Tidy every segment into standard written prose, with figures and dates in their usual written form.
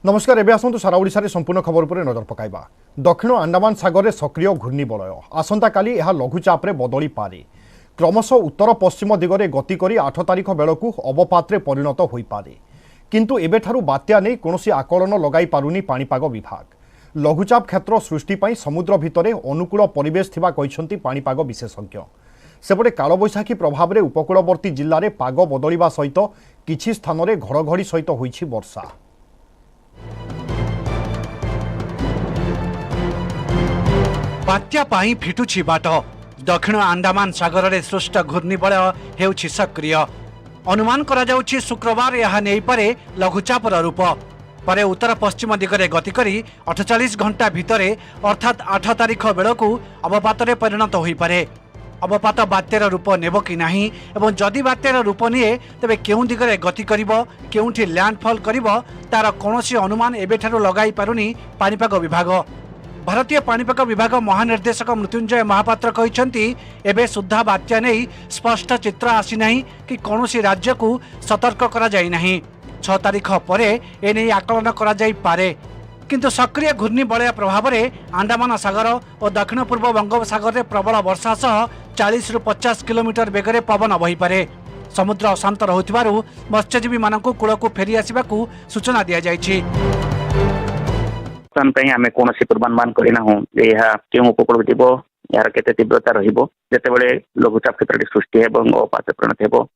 नमस्कार एवं आसतु सारा ओडिशा रे संपूर्ण खबर पर नजर पकाइबा। दक्षिण अंडमान सागर में सक्रिय घूर्णिबलय आसंता काली यह लघुचाप रे बदली पारे। क्रमशः उत्तर पश्चिम दिगरे गति करी 8 तारिख बेलकु अवपात रे परिणत होई पारे। किंतु एबेठारु बात्या नहीं कोनोसी आकलन लगाई पारुनी पाणीपाग विभाग। लघुचाप क्षेत्र सृष्टि पई समुद्र भितरे अनुकूल परिवेश थिबा कहिसंती पाणीपाग विशेषज्ञ। सेपटे कालबैशाखी प्रभाव में उपकूलवर्ती जिले में पाग बदलिबा सहित किछि स्थान रे घड़घड़ी सहित होईछि वर्षा। बात्या पाई फिटुछि बाट। दक्षिण अंडमान सागर में सृष्ट घूर्णिबलय हेउछि सक्रिय। अनुमान करा जाउछि शुक्रवार यह नहीं पारे लघुचापर रूप। परे उत्तर पश्चिम दिगरे गति करी 48 घंटा भितरे अर्थात 8 तारिख बेलकु अवपात परिणत होई पारे। अवपात बात्यार रूप नेब कि नाही एवं जदि बात्यार रूप निए तेबे केउं दिगरे गति करिवो केउंठी लैंडफॉल करिवो तार कोनोसी अनुमान एबेठारु लगाई पारुनी पाणीपाग विभाग। भारतीय पाणीपाग विभाग महानिर्देशक मृत्युंजय महापात्र कहिसंती एबे सुद्धा बात्या नहीं स्पष्ट चित्र आसी नाही कि कौनसी राज्य को सतर्क करा जाई नाही। 6 तारिख परे एने आकलन करा जाई पारे। किंतु सक्रिय घूर्णिबलय प्रभाव में अंडमान सागर और दक्षिण पूर्व बंगोपसागर में प्रबल वर्षा सह 40 ରୁ 50 किलोमीटर बेगरे पवन बही पारे। समुद्र अशांत रहुथिबारु मत्स्यजीवी मानकु कूलकु फेरी आसिबाकु सूचना दिया जायछि। आम कौन पूर्वानुमान करना हूँ क्यों उपकूल जीव यार केते तीव्रता रतेबले लघुचाप क्षेत्र सृष्टि अवपात परिणत हो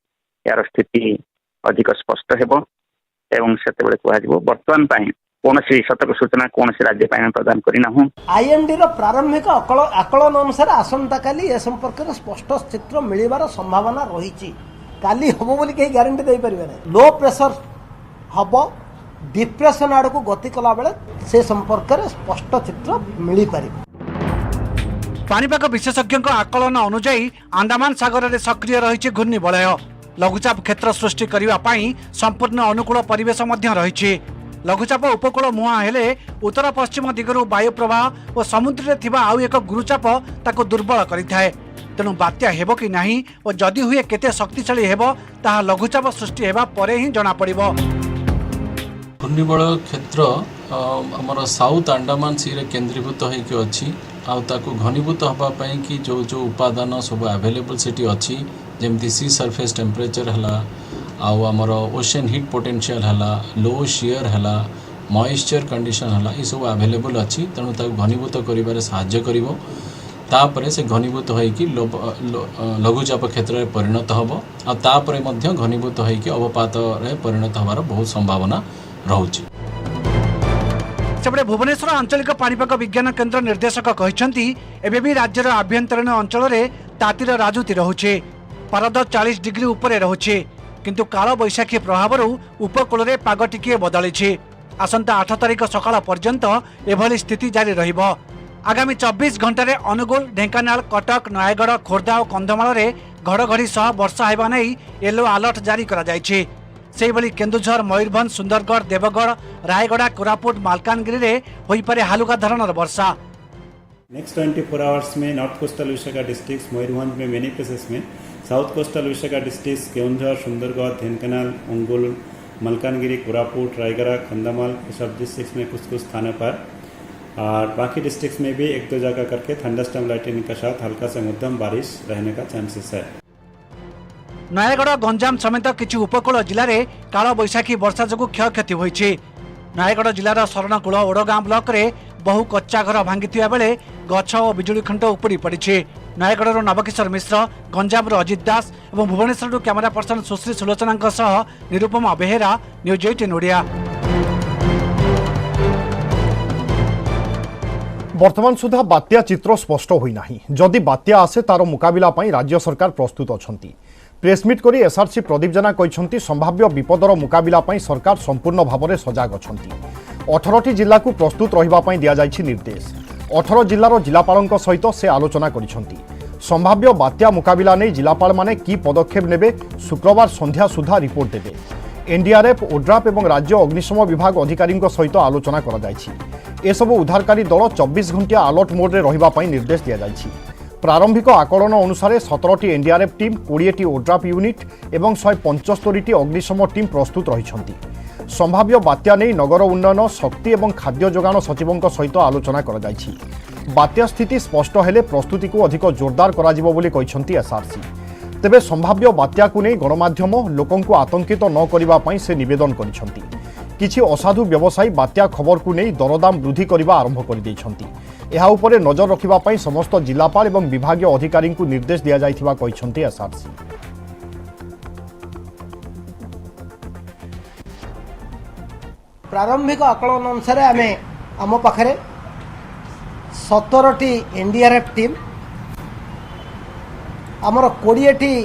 यार स्थिति अधिक स्पष्ट एवं से कह बर्तमान कौन सतर्क सूचना कौन राज्य प्रदान करना हूँ। आईएमडी प्रारंभिक आकलन अनुसार आसंता काली ए संपर्क में स्पष्ट चित्र मिलबार संभावना रही। काली हम बोली कहीं गारंटी दे पारे ना। लो प्रेशर हम डिप्रेशन आड़ को गति कला बेले से संपर्क में स्पष्ट चित्र मिल पारे। पाणीपाग विशेषज्ञ आकलन अनुजाई अंडमान सागर में सक्रिय रही घूर्णिबलय। लघुचाप क्षेत्र सृष्टि करने संपूर्ण अनुकूल परिवेश रही। लघुचाप उपकूल मुहां हेले उत्तर पश्चिम दिगरु वायु प्रवाह और समुद्र में थिबा आउ एक गुरुचाप ताको दुर्बल करिथाए। तेणु बात्या हेबो कि नाही और जदि हुए केते शक्तिशाली हेबो ताहा लघुचाप सृष्टि हेबा परे ही जणा पड़िबो। घूर्णिबलय क्षेत्र आमर साउथ अंडमान सी रे केन्द्रीभूत होइके अछि आ ताको घनीभूत हबा पई कि जो जो उपादान सब अवेलेबल सिटी अछि जेमति सी सरफेस टेम्परेचर हला आउ आमर ओशन हीट पोटेंशियल हला लो शियर हला मॉइस्चर कंडीशन हला ई सब अवेलेबल अछि। तेणु ताको घनीभूत करिबारे सहाय्य करिवो। तापरे से घनीभूत होइकी लघुचाप क्षेत्र में परिणत हबो आ तापरे मध्य घनीभूत होइकी अवपात रे परिणत हबार बहुत संभावना रहुछि। सेपटे भुवनेश्वर आंचलिक पाणीपाग विज्ञान केन्द्र निर्देशक कहिसंती एबे भी राज्यर आभ्यंतरीण अंचल रे तातीर राजुती रहुछि। पारद 40 डिग्री उपरे रहुछि। किंतु काल बैशाखी प्रभाव उपकूल रे पाग टिके बदलिछि। आसंता 8 तारिख सकाळ पर्यंत एभली स्थिति जारी रहिबो। आगामी 24 घंटे रे अनुगुल ढेंकानाल कटक नयागढ़ खोर्धा और कंधमाल रे घड़घड़ी सह वर्षा हेबा नै येलो अलर्ट जारी करा जायछि। सेहिभली केन्दुझर मयूरभंज सुंदरगढ़ देवगढ़ रायगढ़ कोरापुट मालकानगिरी रे होई पारे हालुका धरणर वर्षा। नेक्स्ट 24 आवर्स में north coastal Vishakha district Mayurbhanj में मेनी प्लेसेस में, south coastal Vishakha district Keonjhar Sundargarh Dhenkanal अंगुल मालकानगिरी कोरापुट रायगढ़ कंधमाल सब डिस्ट्रिक्ट में कुछ स्थानों पर और बाकी डिस्ट्रिक्ट्स में भी 1-2 जगह करके थंडरस्टॉर्म लाइटनिंग के साथ हल्का से मध्यम बारिश रहने का चांसेस है। नयागढ़ गंजाम समेत किछि उपकूल जिले में काल बैशाखी वर्षा जो क्षयक्षति होइछि। नयागढ़ जिलार शरणकूल ओडगाँ ब्लॉक रे बहु कच्चा घर भांगी बेले गछ और बिजुली खंड उपड़ी पड़ी। नयागढ़ नवकिशोर मिश्र, गंजाम अजित दास और भुवनेश्वर कैमेरा पर्सन सुश्री सुलोचना निरुपमा बेहेरा, न्यूज 18 ओडिया। वर्तमान सुधा बात्या चित्र स्पष्ट होई नाही। जदि बात्या आसे तार मुकाबिला पई राज्य सरकार प्रस्तुत अछंती। प्रेसमिट करी एसआरसी प्रदीप जेना कहिसंती संभाव्य विपदर मुकाबिला पई सरकार संपूर्ण भाव में सजग अछंती। 18टी जिला को प्रस्तुत रहिबा पई दिया जायछि निर्देश। 18 जिलार जिलापालक सहित से आलोचना करिसंती। संभाव्य बात्या मुकाबिला नै जिलापाल माने की पदक्षेप नेबे शुक्रवार संध्या सुधा रिपोर्ट देबे। एनडीआरएफ ओड्राफ और राज्य अग्निशम विभाग अधिकारी सहित आलोचना करा जायछि। एसबू उद्धारकारी दल 24 घंटिया अलर्ट मोड रे रहिबा पई निर्देश दिया जायछि। प्रारंभिक आकलन अनुसार 17टी एनडीआरएफ टीम 20टी ओड्राफ यूनिट और 175टी अग्निशम टीम प्रस्तुत रही। संभाव्य बात्या नहीं नगर उन्नयन शक्ति और खाद्य जोगाण सचिवों सहित आलोचना कर बात्या स्थिति स्पष्ट हेले प्रस्तुति को अधिक जोरदार करा एसआरसी तेबे संभाव्य बात्या को नहीं गणमाध्यम लोकों को आतंकित न करने से निवेदन करिसेंती। किछि असाधु व्यवसायी बात्या खबर को नहीं दरदाम वृद्धि करने आरंभ कर देइछंती। एहा उपरे नजर रखिबा पई समस्त जिलापाल एवं विभागीय अधिकारी को निर्देश दिया जाइथिबा कहिसेंती एसआरसी। प्रारंभिक आकलन अनुसार आम पाखे 17टी एनडीआरएफ टीम आमर 20टी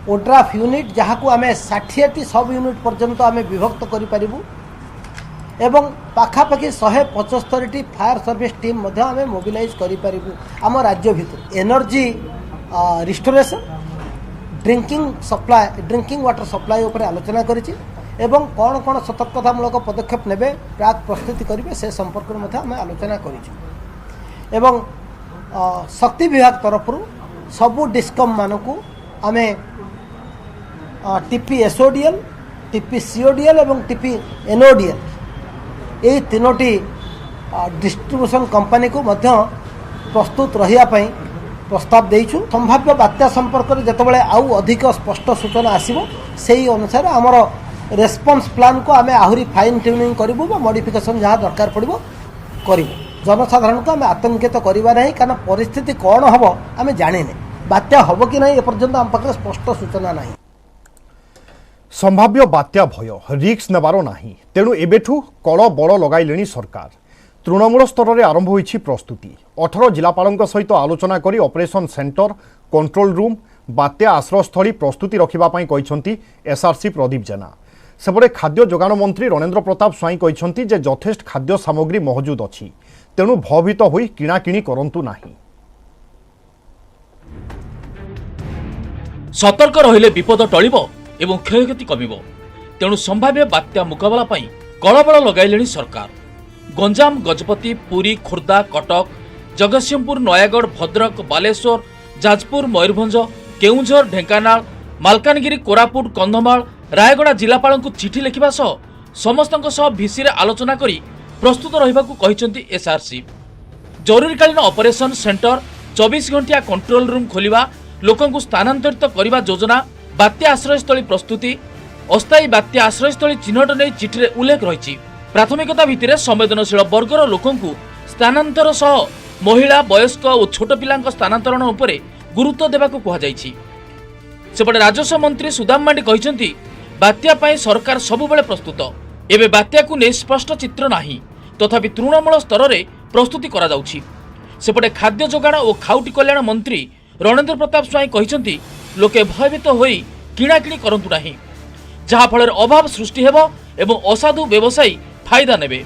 ओड्राफ यूनिट जहाँ को आम 60टी सब यूनिट पर्यंत आम विभक्त करूँ एवं पाखापाखि 175टी फायर सर्विस टीम आम मोबिलाइज करूँ आम राज्य भितर energy restoration drinking water supply उपर आलोचना करिछि एवं कौन कौन सतर्कतामूलक पदक्षेप नेबे प्राक प्रस्तुति करेंगे से संपर्क में आम आलोचना करिछु एवं शक्ति विभाग तरफ सबू डिस्कम मानक आम टीपी एसओडीएल टीपी सीओडीएल एवं टीपी एनओडीएल यही तीनोटी डिस्ट्रीब्यूशन कंपनी को मध्य प्रस्तुत रहिया प्रस्ताव देइछु। संभाव्य बात्या संपर्क में जितेबाला आउ अधिक स्पष्ट सूचना आसिबो सेही अनुसार आमर रेस्पॉन्स प्लान को आम आहरी फाइन ट्यूनिंग करूँ मॉडिफिकेशन जहाँ दरकार पड़ो करूँ जनसाधारण को आम आतंकित करवा ना कारण परिस्थिति कौन हम आम जाने बात्या हम कि नहीं एपर्यंत आम पाखे स्पष्ट सूचना ना। संभाव्य बात्या भय रिक्स नेबार नाही तेणु एबेठू कल बड़ लगाइले सरकार। तृणमूल स्तर में आरंभ होईछि प्रस्तुति 18 जिलापालों सहित आलोचना करी ऑपरेशन सेंटर कंट्रोल रूम बात्या आश्रयस्थली प्रस्तुति रखिबा पई कहिसंती एसआरसी प्रदीप जेना। सेपटे खाद्य जोगाण मंत्री रणेंद्र प्रताप स्वाई कहिसंती जे यथेष्ट खाद्य सामग्री मौजूद अछि तेणु भयभीत होई किणाकिणी करंतु नाही। सतर्क रहिले विपद टळिबो एवं क्षयक्षति कमिबो तेणु संभाव्य बात्या मुकाबला पई कळबळ लगाइलेनी सरकार। गंजाम गजपति पुरी खोर्धा कटक जगतसिंहपुर नयागढ़ भद्रक बालेश्वर जाजपुर मयूरभंज केउंझर ढेंकानाल मालकानगिरी कोरापुट कंधमाल रायगड़ा जिलापाल को चिठी लिखा समस्त भिसी आलोचना करी प्रस्तुत रहिबाकु कहिसंती एसआरसी। जरूरीकालीन ऑपरेशन सेंटर 24 घंटिया कंट्रोल रूम खोलिबा लोकंकु स्थानांतरित करने योजना बात्या आश्रयस्थली प्रस्तुति अस्थायी बात्या आश्रयस्थली चिन्हट नहीं चिठी में उल्लेख रही। प्राथमिकता भित्तिरे संवेदनशील वर्गर लोकंकु स्थानांतर सह महिला वयस्क और छोट पिला स्थानांतरण उपरे गुरुत्व देबाकु कुहाଯାଇଛି। सेपटे राजस्व मंत्री सुदाम मांडी कहिसंती बात्या पाई सरकार सबुबले प्रस्तुत एबे बात्या को नहीं स्पष्ट चित्र नाही तथापि तृणमूल स्तर में प्रस्तुति करा जाउछि। सेपटे खाद्य जोगाण और खाउटी कल्याण मंत्री रणेंद्र प्रताप स्वाई कहिसंती लोके भयभीत होई किणाकिणी करंतु नाही जहा फल अभाव सृष्टि हेबो एवं असाधु व्यवसायी फायदा नेबे।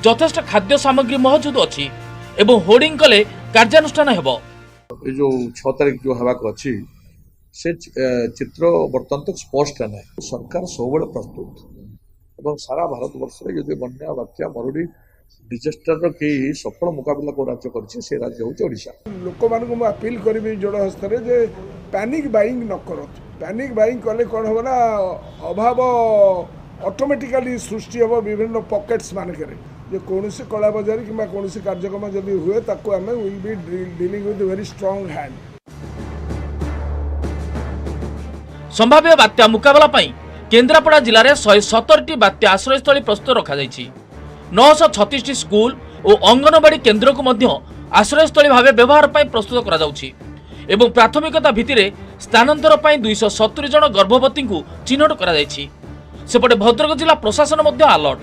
यथेष्ट खाद्य सामग्री मौजूद अछि एवं होर्डिंग कले कार्यानुष्ठान हेबो। जो 6 तारिख जो हेबाक अछि से चित्र बर्तमान तक स्पष्ट ना सरकार सब प्रस्तुत एवं सारा भारत वर्ष में यदि बन्या बात्या मरुड़ी डिजास्टर कई सफल मुकाबला को राज्य कर से राज्य हूँ ओडिशा। लोक मान अपील करी जोड़ हस्तर जे पैनिक बाइंग न कर पैनिक बाइंग कले कौन हम ना अभाव ऑटोमेटिकली सृष्टि हम विभिन्न पॉकेट्स मानक जे कौन से कला बजारी कि कौन से कार्यक्रम जब हुए ताको आम will be dealing with very strong hand. संभाव्य बात्या मुकाबला पई केन्द्रापड़ा जिले में 117टी बात्या आश्रयस्थली प्रस्तुत रखा 936टी स्कूल और अंगनवाड़ी केन्द्र को मध्य आश्रयस्थली भाव व्यवहार पर प्रस्तुत करा जाउछि एवं प्राथमिकता भित्तिरे स्थानांतर पर 270 जन गर्भवती को चिन्हट करा जाइछि। सेपटे भद्रक जिला प्रशासन मध्य अलर्ट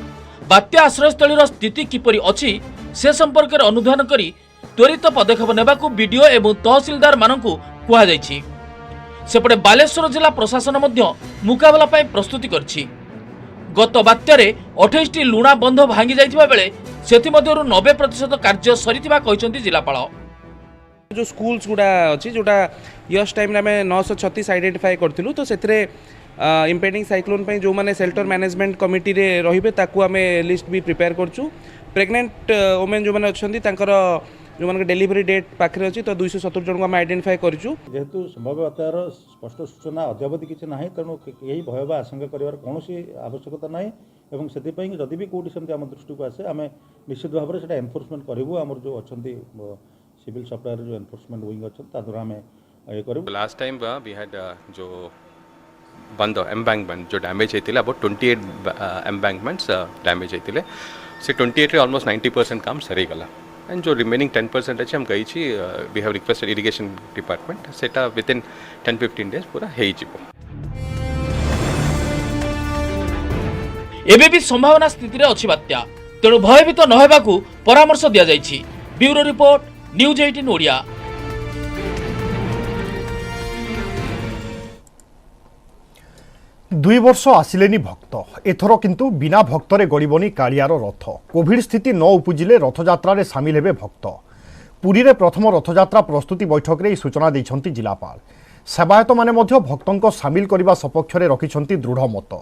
बात्या आश्रयस्थलीर स्थिति किपरि अछि से संपर्क में अनुधान करी त्वरित पदक्षेप नेबाकु बीडीओ एवं तहसीलदार मानकु कुहा जाइछि। सेपटे बालेश्वर जिला प्रशासन मध्य मुकाबला पाई प्रस्तुति करछि। गत बात्यारे 28टी लुणा बंध भांगी जाइथिबा बेले सेथिमध्यरु 90% कार्य सरिथिबा कहिसंती जिलापाल। जो स्कूल्स गुड़ा अच्छी जोटा यस टाइम आम 936 आइडेंटिफाई करथिलु तो सेथरे इम्पेडिंग साइक्लोन पे जो माने शेल्टर मैनेजमेंट कमिटी रे रहिबे ताकू आमे लिस्ट भी प्रिपेयर करछु। प्रेग्नेंट वुमेन जो माने अछंती तांकर जो डेलीवरी डेट पाखे अच्छी तो 270 जन को आम आइडेंटिफाई करूँ। जेहेतु संभाव्य बात्यार स्पष्ट सूचना अद्यावधि किसी ना तेणु यही भय बा आशंका कर कौन आवश्यकता ना और से जदि भी कौटी सेमती आम दृष्टि को आसे आम निश्चित भाव में एनफोर्समेंट करूँ आम जो अच्छा सिविल सप्लायर जो एनफोर्समेंट विंग अच्छा द्वारा आम ये करूँ। लास्ट टाइम वी हैड जो बंद एम्बैंकमेंट जो डैमेज होता अबाउट 28 एम्बैंकमेंट्स डैमेज होते से 28 ऑलमोस्ट 90% काम सरीगला एंड जो रिमेनिंग 10% अच्छे हम कही we have requested irrigation department सेटा विदिन 10-15 डेज पूरा हो जिवो। एबे भी संभावना स्थिति रे अछि बात्या तेणु भयभीत न हेबाकू परामर्श दिया जायछि। Bureau report News 18 Odia. दुई वर्ष आसिलेनी भक्त एथर किंतु बिना भक्तरे गड़बनी कालियार रथ। कोविड स्थिति न उपजिले रथयात्रा सामिल हेबे भक्त। पुरी रे प्रथम रथयात्रा प्रस्तुति बैठक रे सूचना दैछंती जिलापाल। सेवायत माने मध्य भक्तंको सामिल करिबा सपक्ष रे रखिछंती दृढ़ मत।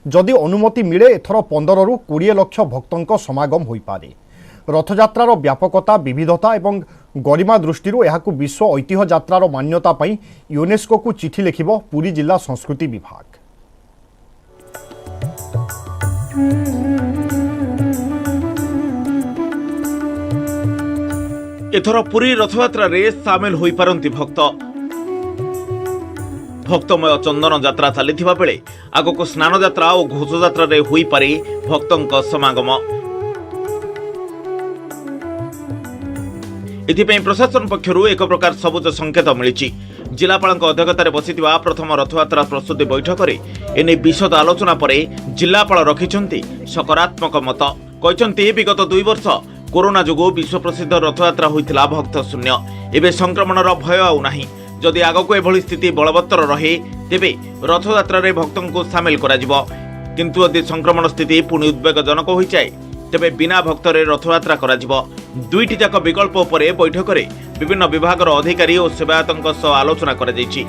जदि अनुमति मिले एथर 15 रु 20 लाख भक्तंको समागम होई पारे। रथयात्रार व्यापकता विविधता एवं गरिमा दृष्टि एहाकू विश्व ऐतिह्य यात्रार मान्यता पई यूनेस्को को चिठी लिखिबो पुरी जिला संस्कृति विभाग। एथर पुरी रथयात्रा रे सामिल होई पारंती भक्त। भक्तमय चंदन यात्रा चलिथिबा बेले आगको स्नान यात्रा और घोष यात्रा रे होई पारे भक्तंक समागम। एथिपई प्रशासन पक्षरु एक प्रकार सबुज संकेत मिलिछि। जिलापालक अध्यक्षतार बसिथिबा प्रथम रथयात्रा प्रस्तुति बैठक में एने विशद आलोचना पर जिलापाल रखिछंती सकारात्मक मत। कहते विगत 2 वर्ष कोरोना जोगु विश्व प्रसिद्ध रथयात्रा होइतिला भक्त शून्य। एबे संक्रमणर भय आउ नाही। जदि आगको एभली स्थिति बलवत्तर रहे तेबे रथयात्रा रे भक्तंको सामिल करा जिवो। किंतु यदि संक्रमण स्थिति पुणी उद्वेगजनक होई जाए तेबे बिना भक्तरे रथयात्रा करा जिवो। दुईटी जाक विकल्प उपरे बैठक में विभिन्न विभागर अधिकारी और सेवायतंक सह आलोचना करा जायछि।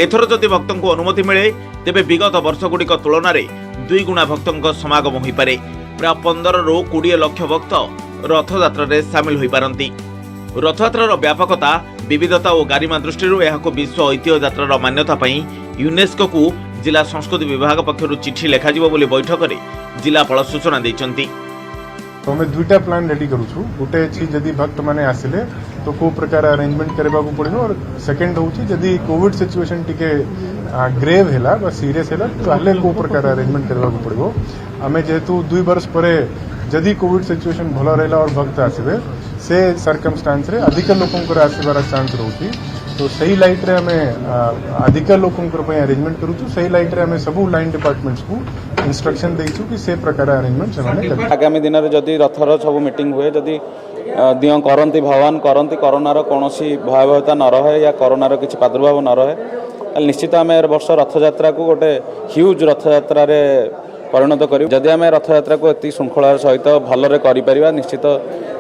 एथर जदि भक्तंको अनुमति मिले तेबे विगत वर्षगुड़िक तुलन में 2 गुणा भक्तंक समागम होई पारे। प्राय 15 रु 20 लाख भक्त रथयात्रा रे सामिल होई पारंती। रथयात्रार व्यापकता विविधता और गारिमा दृष्टि एहाको विश्व ऐतिह्य यात्रार मान्यता पई यूनेस्को को जिला संस्कृति विभाग पक्षरु चिठी लेखा जिवो बोली बैठक में जिलापाल सूचना दैछंती। तो हमें 2टा प्लान रेडी करूछु। गोटे अछि जदि भक्त माने आसिले तो को प्रकार अरेंजमेंट करबा को पड़िनो और सेकंड होछि जदि कोविड सिचुएशन टिके ग्रेव हैला बा सीरियस हैला तो आले को प्रकार अरेंजमेंट करबा को पड़िबो। हमें जेतु 2 वर्ष परे जदि कोविड सिचुएशन भलो रहला और भक्त आसीबे से सर्कमस्टेंस रे अधिक लोकन को आसीबार चांस रहउछि। तो सही लाइट रे हमें अधिक लोकन को पय अरेंजमेंट करूछु। सही लाइट रे हमें सबु लाइन डिपार्टमेंट्स को इंस्ट्रक्शन देइछु कि से प्रकार अरेंजमेंट समाने कर। आगामी दिन रे जदि रथर सब मीटिंग हुए जदि दियो करंती भगवान करंती कोरोनार कोनोसी भयावहता न रहे या कोरोनार किछि प्रादुर्भाव न रहे निश्चित आम वर्ष रथयात्रा को गोटे ह्यूज रथयात्रा रे परिणत करूँ। जदि आम रथयात्रा को एति श्रृंखलार सहित भलरे करि परिबा निश्चित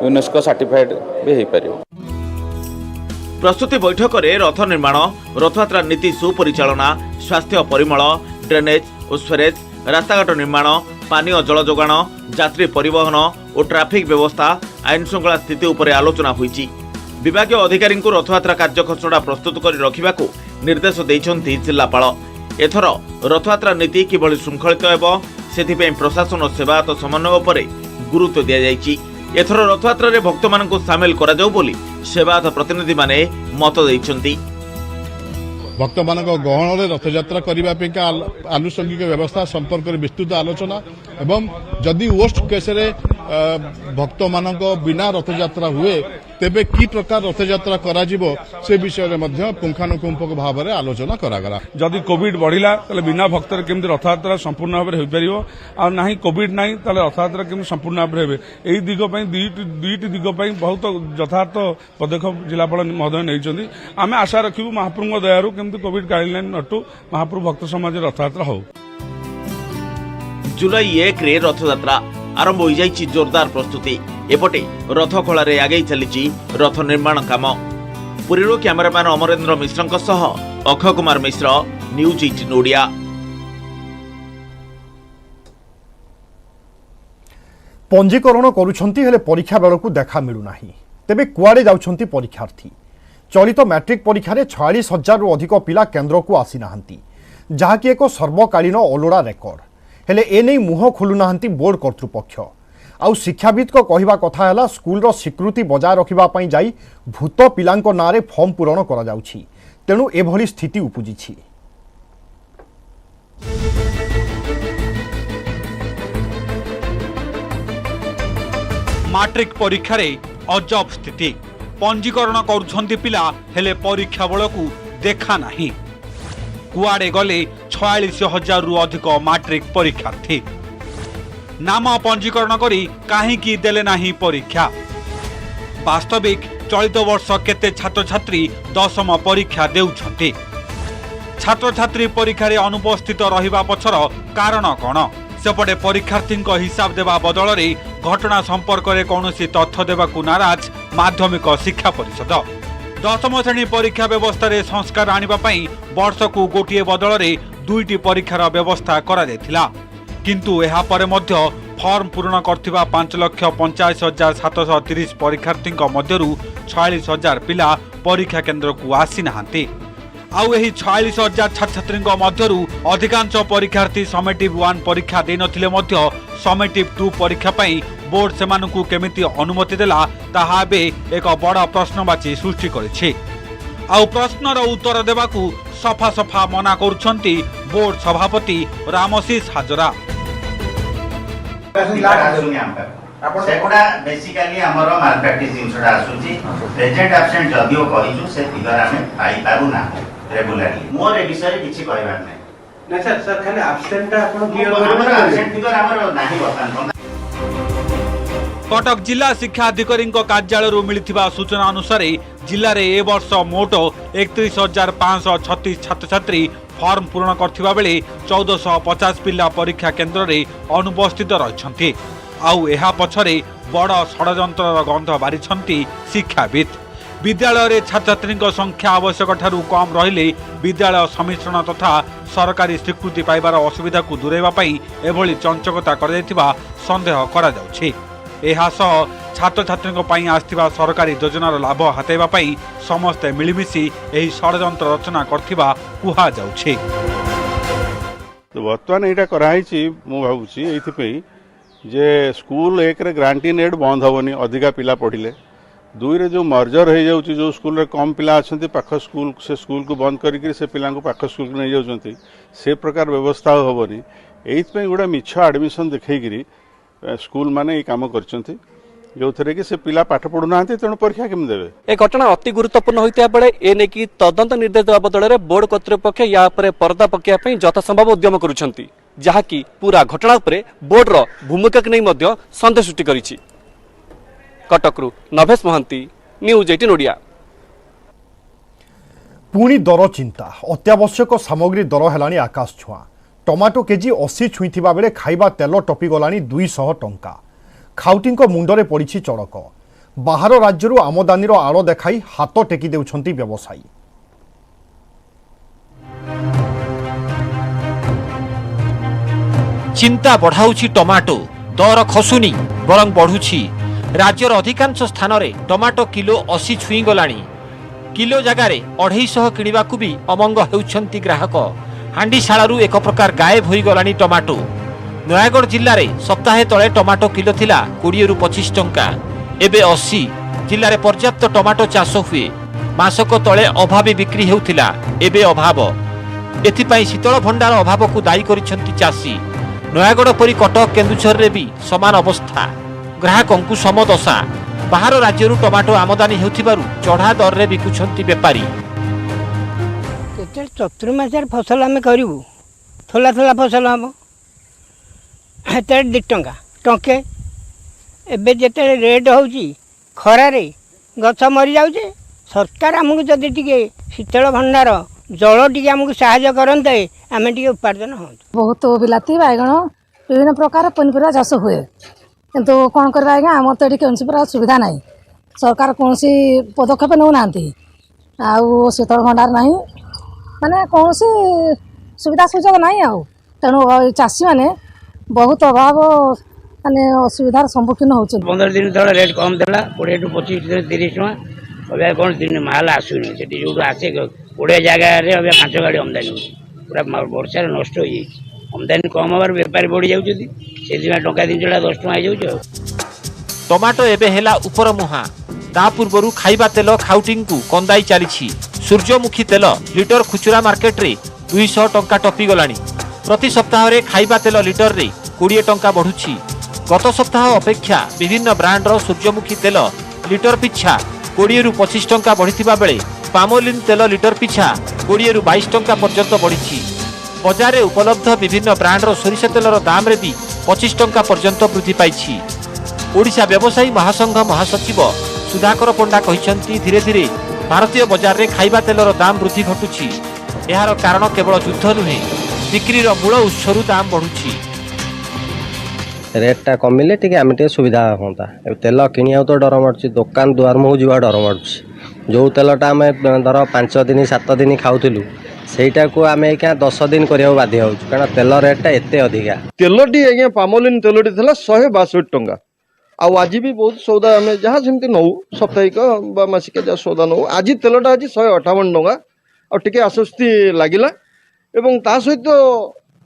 यूनेस्को सर्टिफाइड भी हो पारिबो। प्रस्तुति बैठक में रथ निर्माण रथयात्रा नीति सुपरिचालना स्वास्थ्य परिमल ड्रेनेज और स्वेरेज रास्ताघाट निर्माण पानीय जल जोगाण यात्री परिवहन और ट्राफिक व्यवस्था आईन श्रृंखला स्थिति उपर आलोचना होईछि। विभागीय अधिकारी रथयात्रा कार्य खसड़ा प्रस्तुत कर रखा निर्देश देइछन्ति जिलापाल। एथर रथयात्रा नीति किभली श्रृंखलित हेबो सेथिपई प्रशासन और सेवायत समन्वय उपर गुरुत्व दिया जायछि। एथर रथयात्रा रे भक्त मानकु सामिल करा जाऊ बोली सेवायत प्रतिनिधि माने मत देइछन्ति। भक्त मान गहन रथयात्रा करने आनुषंगिक व्यवस्था संपर्क में विस्तृत आलोचना एवं जदि वर्स्ट केस भक्त मान बिना रथयात्रा हुए तेबे की प्रकार रथयात्रा करा जिवो से विषय में पुंखानुपुंख भाव में आलोचना करागला। जदि कोविड बढ़िला ताले बिना भक्तर केमती रथयात्रा संपूर्ण भाव में हो पारिबो आ नाही कोविड नाही ताले रथयात्रा केमती संपूर्ण भाव में हेबे एई दिग पई दुईटी दिग पई बहुत यथार्थ पदक्षेप जिलापाल महोदय नैछन्ति। आमे आशा रखिबु महाप्रभुଙ୍କ दयारु केमती कोविड गाइडलाइन नटू महाप्रभु भक्त समाज रथयात्रा हो। जुलाई 1 रे रथयात्रा आरंभ हो जाइछि जोरदार प्रस्तुति। एपटे रथ खोलारे आगे चली रथ निर्माण काम। पुरीरो कैमरामैन अमरेंद्र मिश्रଙ୍କ सह अक्षय कुमार मिश्र न्यूज 18 ओडिया। पंजीकरण करुछंती हेले परीक्षा बेलकु देखा मिलु नाही। तेबे कुआड़े जाउछंती परीक्षार्थी चलित मैट्रिक परीक्षा 46,000 रु अधिक पिला केन्द्र को आसी नाहंती जहाँकि एक सर्वकालीन अलोड़ा रेकर्ड हेले एने मुह खोलुना बोर्ड कर्तृपक्ष आउ शिक्षाविद को कहवा कथा है स्कूल रो स्वीकृति बजाय रखिबा पई जाई भूत पिलांको नारे फॉर्म पूरण करा जाउछि तेणु एभली स्थिति उपजिछि। मैट्रिक परीक्षा रे अजब स्थिति पंजीकरण करुछंती पिला हेले परीक्षा बेलकू देखा नहीं कुआड़े गले 46,000 रु अधिक मैट्रिक परीक्षार्थी नाम पंजीकरण करी काहींकी देले नाही परीक्षा वास्तविक चलित वर्ष केते छात्र छात्री 10म परीक्षा देउछंती छात्र छात्री परीक्षा रे अनुपस्थित रहिबा पछर कारण कोन सेपटे परीक्षार्थी हिसाब देवा बदल रे घटना संपर्क में कौन तथ्य देवाकू नाराज माध्यमिक शिक्षा परिषद 10म श्रेणी परीक्षा व्यवस्था रे संस्कार आनिबापई वर्ष को गोटे बदल रे 2टी परीक्षार व्यवस्था करा जायथिला किंतु एहा परे मध्य फॉर्म पूर्ण करथिबा 5,85,730 परीक्षार्थी मध्यरु 46,000 पिला परीक्षा केन्द्र को आसी नाहांती आउ एही 46,000 छात्र छात्री मध्यरु अधिकांश परीक्षार्थी समेटिव 1 परीक्षा दे नथिले मध्य समेटिव 2 परीक्षा पई बोर्ड सेमानकु केमिति अनुमति देला ताहा बे एक बड़ प्रश्नवाची सृष्टि करिछि आउ प्रश्नर उत्तर देबाकू सफा सफा मना करुछंती बोर्ड सभापति रामशीष हाजरा सेगुड़ा बेसिकली हमर माल प्रैक्टिस जिनसडा आसुची प्रेजेंट एब्सेंट जदियो कहिजु से फिगर हमें पाई पारु ना रेगुलरली मोर ए विषय किछि कहबार नै ना सर खाली एब्सेंट आपण क्लियर करबो एब्सेंट फिगर हमर नाही बतन कटक जिला शिक्षा अधिकारी कार्यालय मिलथिबा सूचना अनुसार जिले में ए वर्ष मोट 31,536 छात्र छात्री फॉर्म पूर्ण करथिबा बेले 1,450 पिला परीक्षा केन्द्र रे अनुपस्थित रहिछंती आउ एहा पछरे बड़ षडयंत्रर गंध बारिछंती शिक्षाविद विद्यालय रे छात्र छात्री संख्या आवश्यक ठारू कम रहिले विद्यालय समिश्रण तथा सरकारी स्वीकृति पाइबार असुविधा को दूरेबा पई एभली चंचकता कर संदेह करा जाउछि एहासह छात्र छात्री आसथिबा सरकारी योजनार लाभ हातेबा पई समस्ते मिलिमिशि एही षडयंत्र रचना करथिबा कुहा जाउछि। तो वर्तमान एटा कराइछि मु भाबुछि एथिपई जे स्कूल एक रे ग्रांटी नेड बंद होबनी अधिका पिला पढ़िले दुई रे जो मर्जर हो जाउछि जो स्कूल रे कम पिला अछंती पाख स्कूल से स्कूल को बंद करिक से पिला को पाख स्कूल नै जाउछंती से प्रकार व्यवस्था होबनी एथिपई गुडा मिछ एडमिशन देखैगिरी स्कूल माने ई काम करछंती जो थे कि से पिला पाठ पढ़ु ना तेणु परीक्षा केम देवे। ए घटना अति गुरुत्वपूर्ण होता बेले ए ने कि तदंत निर्देश देवा बदल में बोर्ड कर्तृपक्ष या पर्दा पकाइवाई यथासंभव उद्यम करुछंती जहाँकि पूरा घटना उपरे बोर्ड रो भूमिका को नहीं सन्देह सृष्टि करिछि। कटकरू नभेश महांती न्यूज 18 ओडिया। पुणी दर चिंता अत्यावश्यक सामग्री दर हेलानी आकाश छुआ टमाटो केजी 80 छुईथिबा बेले खाइबा तेल टपी गलानी 200 टंका खाउटी मुंडरे पड़ी चड़क बाहर राज्य आमदानीर आड़ देखाई हाथ टेकी देउछंती व्यवसायी। चिंता बढ़ाउछि टमाटो दर खसुनी बरं बढ़ुछि राज्यर अधिकांश स्थान रे टमाटो किलो 80 छुई गलानी किलो जगार 250 किणवाकू भी अमंग हेउछंती ग्राहक हांडीशालारू एक प्रकार गायब होई गलानी टमाटो नयागढ़ जिले में सप्ताहे तले टमाटो किलो थिला 20 रु 25 टंका एबे 80 जिले में पर्याप्त टमाटो चाष हुए मासक तले अभावी बिक्री हेउथिला एबे अभाव एथिपाई शीतल भंडार अभाव को दायी करिसंती चाषी नयागढ़ परी कटक केन्दुझर रे भी समान अवस्था ग्राहकंकु समदशा बाहर राज्यरू टमाटो आमदानी हेउथिबारु चढ़ा दर रे बिकुछंती बेपारी चतुर्मास फसल आम करूँ थोला थोला फसल हम हेते 2 टंका टंके एबे जेते रेट होउची खरारे गछ मरी जाउचे सरकार हमको जदि टिके शीतल भंडार जल टिके हमको सहायता करते आम टिके उपार्जन हो बहुत बिलाती बैगण विभिन्न प्रकार पनीपरिया चाष हुए किंतु कौन करवा आज्ञा आम तो ये कौन प्रकार सुविधा ना सरकार कौन पदक्षेप नौ ना आउ शीतल भंडार ना माने कौन सुविधा सुजोग ना तेणु चाषी मैंने बहुत अभाव ମାନେ ଅସୁବିଧାର ସମ୍ମୁଖୀନ ହେଉଛନ୍ତି। 15 दिन तले रेट कम देला 20 टू 25 30 टका अब कौन दिन माल आसुनी से जो आसे 20 जगह 5 गाड़ी आमदानी हो पूरा वर्षा नष्ट हो जाए आमदानी कम हबार बेपारी बढ़ी जाऊँ टका 3 10 टका हो टमाटो एबे हेला उपर मुहा ता पूर्वरु खाइबा तेल खाउटिंग को कंदाई चली सूर्यमुखी तेल लिटर खुचुरा मार्केट रे 200 टंका टपी गलानी प्रति सप्ताह रे खाइबा तेल लिटर रे 20 टंका बढ़ुछि गत सप्ताह अपेक्षा विभिन्न ब्रांडर सूर्यमुखी तेल लिटर पिछा 20 रु 25 टंका बढ़िथिबा बेले पामोलिन तेल लिटर पिछा 20 रु 22 टंका पर्यंत बढ़िछि बाजार रे उपलब्ध विभिन्न ब्रांडर सोरिष तेलर दाम रे भी 25 टंका पर्यंत वृद्धि पाइछि ओडिशा व्यवसायी महासंघ महासचिव सुधाकर पंडा कहिसंती धीरे धीरे भारतीय बाजार रे खाइबा तेलर दाम वृद्धि घटुछि एहार कारण केवल युद्ध नुहे बिक्रीर मूल उत्सरू दाम बढ़ुछि रेटा कमिले टी आम सुविधा हाँ तेल किणा तो डर मार्च दुकान दुआर मुह जा डर मार्च जो तेलटा आम धर 5 दिन 7 दिन खाऊलु सेटा को आम क्या 10 दिन करने बाध्य हो कारण तेल रेटा एत अधिका तेलटी आज्ञा पामोलिन तेलटी था 162 टंका आज भी बहुत सौदा आम जहाँ सेमती नौ साप्ताहिक मासिक जहाँ सौदा नौ आज तेलटा आज 158 टंका आटे आश्वस्ति लगिला सहित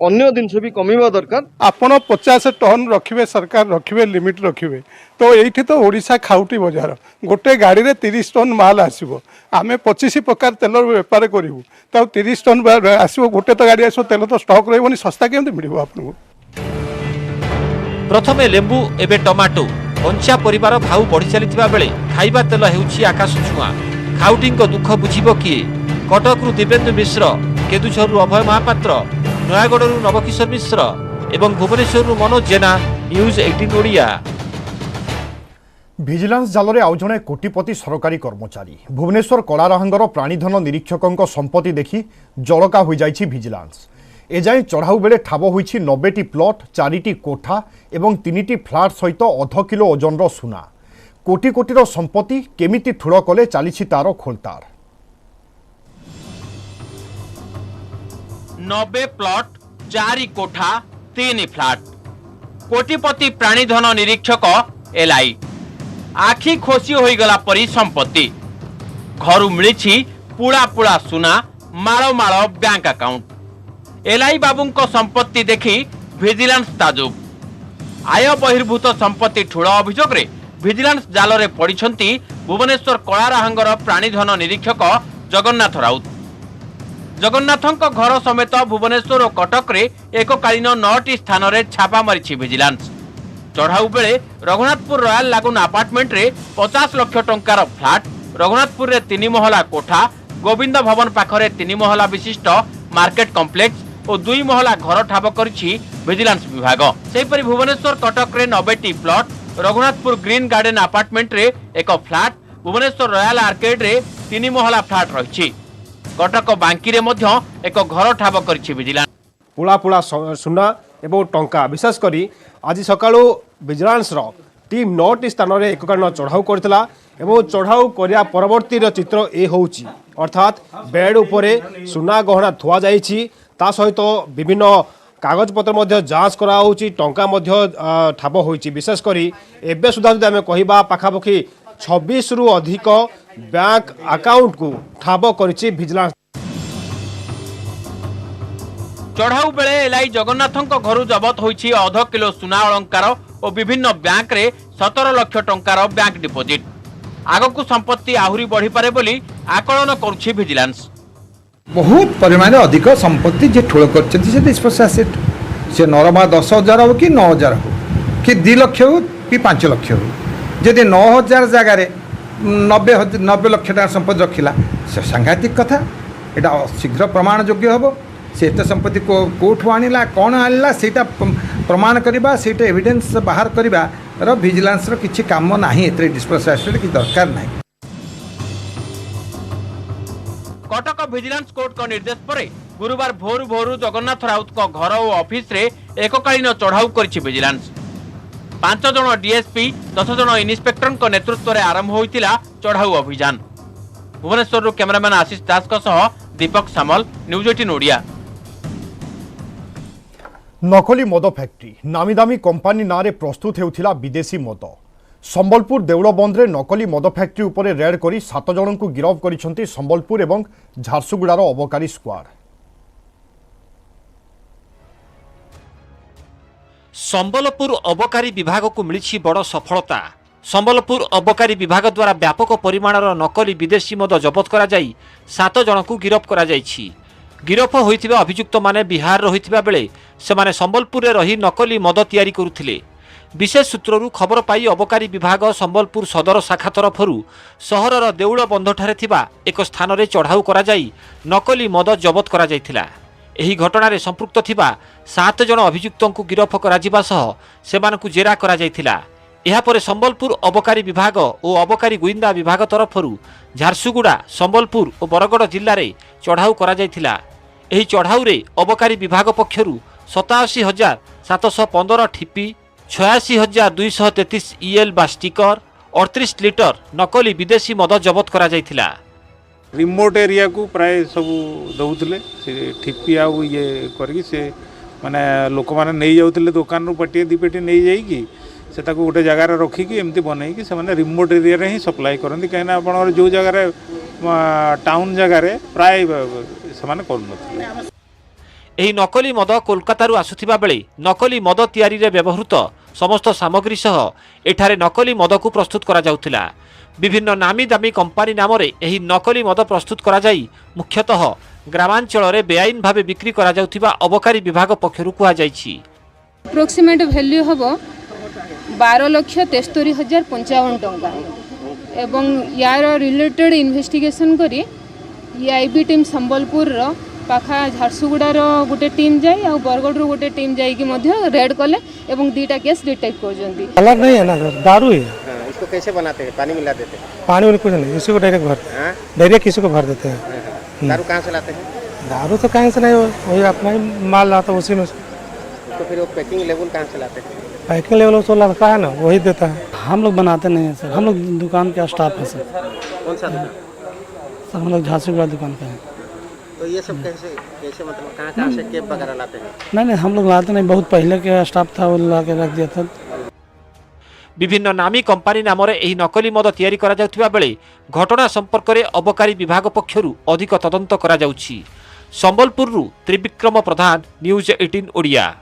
अन्य जिनस भी कमिबा दरकार आपण 50 टन रखिए सरकार रखिए लिमिट रखिए तो ये तो ओडिशा खाउटी बजार गोटे गाड़ी रे 30 टन माल आसो आम 25 प्रकार तेल बेपार करूँ तो 30 टन आसो गोटे तो गाड़ी आसो तेल तो स्टॉक रही सस्ता केमती मिल आपको प्रथमे लेंबू एबे टमाटो कंचा परिवार भाव बढ़ी चली बेले खाइबा तेल हेउछि आकाश छुआ खाउटिंग दुख बुझिबो किए कटकरू दिव्येन्दु मिश्र केदुझरु अभय महापात्र नयागढ़ नवकिशोर मिश्र एवं भुवनेश्वर मनोज जेना न्यूज 18 ओडिया ভিজিলান্স জালরে আউ জনে কোটিপতি সরকারি কর্মচারী ভুবনেশ্বর কলারহাঙ্গর প্রাণীধন নিরীক্ষকଙ୍କ সম্পত্তি দেখি জলকা হয়ে যাইছি ভিজিলান্স এযাই চড়াউ বেলে ঠাব হয়েছি 90টি প্লট 4টি কোঠা এবং 3টি ফ্ল্যাট সহিত 1/2 কিলো ওজনর সুনা কোটি কোটির সম্পত্তি কেমিতি ঠুল কলে চালিছি তার খোলতার 90 प्लॉट 4 कोठा 3 फ्लैट कोटिपति प्राणीधन निरीक्षक एलआई आखि खोसी होई गला परी संपत्ति घरु मिली पुड़ा पुड़ा सुना माଳ माଳ बैंक अकाउंट एलआई बाबूंको संपत्ति देखी विजिलेंस ताजुब आय बहिर्भूत संपत्ति ठुळ अभियोग रे विजिलेंस जाल रे पड़िछंती भुवनेश्वर कलाराहांगर प्राणीधन निरीक्षक जगन्नाथ राउत जगन्नाथଙ୍କ घर समेत भुवनेश्वर और कटक रे एककालीन 9टी स्थान रे छापा मारिछि विजिलेंस चढ़ाऊ बेले रघुनाथपुर रॉयल लागून अपार्टमेंट रे 50 लाख टंकार फ्लैट रघुनाथपुर रे 3 महला कोठा गोविंद भवन पाखरे 3 महला विशिष्ट मार्केट कॉम्प्लेक्स और 2 महला घर ठाब करिछि विजिलेंस विभाग सेहिपरि भुवनेश्वर कटक रे 90टी plot Raghunathpur green garden apartment रे एक फ्लैट भुवनेश्वर रॉयल आर्केड रे 3 महला फ्लैट रहिछि कटक बांकी रे मध्य एक घर ठाब करिछि विजिलेंस पुला पुला सुना एवं टंका विशेष करी आज सकाळु विजिलेंस रो टीम 9टी स्थान रे एककालीन चढ़ाऊ करथिला एवं चढ़ाऊ करिया परवर्ती चित्र ए होउची अर्थात बेड उपरे सुना गहना थुआ जाइछि ता सहित विभिन्न कागज पत्र मध्य जांच करा होउची टंका मध्य ठाब होइछि विशेष करी एबे सुधा जदि आमे कहिबा पाखापाखि 26 रु अधिक बैंक अकाउंट को ठाब करिछि विजिलेंस चढ़ाऊ बेले एलआई जगन्नाथଙ୍କ घरु जबत होइछि 1/2 किलो सुना अलंकार और विभिन्न बैंक रे 17 लाख टंकार बैंक डिपोजिट आगकु संपत्ति आहुरी बढ़ी पारे बोली आकलन करुछि विजिलेंस बहुत परिमाण अधिक संपत्ति जे ठुल करछथि से डिस्पोज एसेट से नरमा 10,000 हो कि 9,000 हो कि 2 लाख हो कि 5 लाख हो जदि 9,000 जगह रे 90 लाख टका संपत्ति रखिला से सांघातिक कथा एटा शीघ्र प्रमाण योग्य हबो से संपत्ति को कोठु आनिला कौन आनिला सेटा प्रमाण करबा सेटा एविडेंस बाहर करबा र विजिलेंस रो किछि काम नाही एतरे डिस्पोज एसेट कि दरकार नाही कटक विजिलेंस कोर्ट को निर्देश पर गुरुवार भोर भोर जगन्नाथ राउत को घर और ऑफिस रे एककालीन चढ़ाऊ करिछि विजिलेंस 5 जन डीएसपी 10 जन इन्स्पेक्टर को नेतृत्व रे आरंभ होइतिला चढ़ाऊ अभियान भुवनेश्वर कैमरामैन आशीष दास को सह दीपक सामल न्यूज 18 ओडिया नकली मद फैक्ट्री नामी दामी कंपानी नारे प्रस्तुत होउथिला विदेशी मद। संबलपुर देउलबंदरे नकली मद फैक्ट्री उपरे रेड करी 7 जन को गिरफ करिसंती संबलपुर एवं झारसुगुड़ार अबकारी स्क्वाड। संबलपुर अबकारी विभाग को मिली बड़ सफलता। संबलपुर अबकारी विभाग द्वारा व्यापक परिमाणर नकली विदेशी मद जबत करा जाई 7 जन को गिरफ करा जाइछि। गिरफ होइथिबा अभियुक्त माने बिहार रहिथिबा बेले सेमाने संबलपुर रही नकली मद तैयारी करुथिले। विशेष सूत्ररू खबर पाई अबकारी विभाग संबलपुर सदर शाखा तरफरू सहरर देउल बंधठारे थिबा एक स्थान रे चढ़ाऊ करा जाई नकली मद जबत करा जाइथिला। एही घटनारे संपृक्त थिबा 7 जन अभियुक्तଙ୍କୁ गिरफ करा जिबा सह सेमानकु जेरा करा जाइथिला। एहा परे संबलपुर अबकारी विभाग और अबकारी गुइंदा विभाग तरफरू झारसुगुड़ा संबलपुर और बरगड़ जिल्ला रे चढ़ाऊ करा जाइथिला। एही चढ़ाऊ रे अबकारी विभाग पक्षरू 87,715 ठिपी 86,233 EL बा स्टिकर 38 लिटर नकली विदेशी मद जबत करा जाइथिला। रिमोट एरिया को प्राय सब दौले से ठिपी आउ ये करके से माने लोक मैंने नहीं जाऊे दुकान पेटी 2 पेटी नहीं जाइकी से गोटे जगार रखिकी एमती बनईकी से रिमोट एरिया रे ही सप्लाई करती कहीं आप जो जगार टाउन जगार प्राय से कर एही नकली मद कोलकाता आसुथिबा बेले नकली मद तैयारी रे व्यवहृत समस्त सामग्री सह एठारे नकली मद को प्रस्तुत करा जाउथिला। विभिन्न नामी दामी कंपानी नाम रे एही नकली मद प्रस्तुत करा जाई मुख्यतः ग्रामांचल रे बेआईन भावे बिक्री करा जाउथिबा अबकारी विभाग पक्षरु कुहा जाईछि। अप्रोक्सीमेट वैल्यू हबो 12,73,055 टंका एवं यार रिलेटेड इन्वेस्टिगेशन करी आईबी टीम संबलपुर रो पाखा झारसुगुड़ार गोटे टीम जाए और बरगढ़ गोटे टीम जाइए रेड कले एवं 2टा केस डिटेक्ट कर। अलग नहीं है ना सर, दारू है। इसको कैसे बनाते हैं? पानी मिला देते हैं? पानी में कुछ नहीं, इसी को डायरेक्ट भर डायरेक्ट किसी को भर देते हैं। दारू कहाँ से लाते हैं? दारू तो कहीं से नहीं, वही अपना ही माल लाता है उसी में। तो फिर वो पैकिंग लेवल कहाँ से लाते हैं? पैकिंग लेवल उसको लगता है ना, वही देता है। हम लोग बनाते नहीं है सर, हम लोग दुकान का स्टाफ है सर। कौन सा दुकान? सर हम लोग झांसी दुकान का है। तो ये सब कैसे मतलब कहाँ से केप वगैरह लाते हैं? नहीं हम लोग लाते नहीं, बहुत पहले के स्टाफ था वो ला के रख दिया था। विभिन्न नामी कंपानी नाम रे एही नकली मद तैयारी करा जाउथिबा बेले घटना संपर्क रे अबकारी विभाग पक्षरु अधिक तदंत करा जाउछि। संबलपुररु त्रिविक्रम प्रधान, न्यूज 18 ओडिया।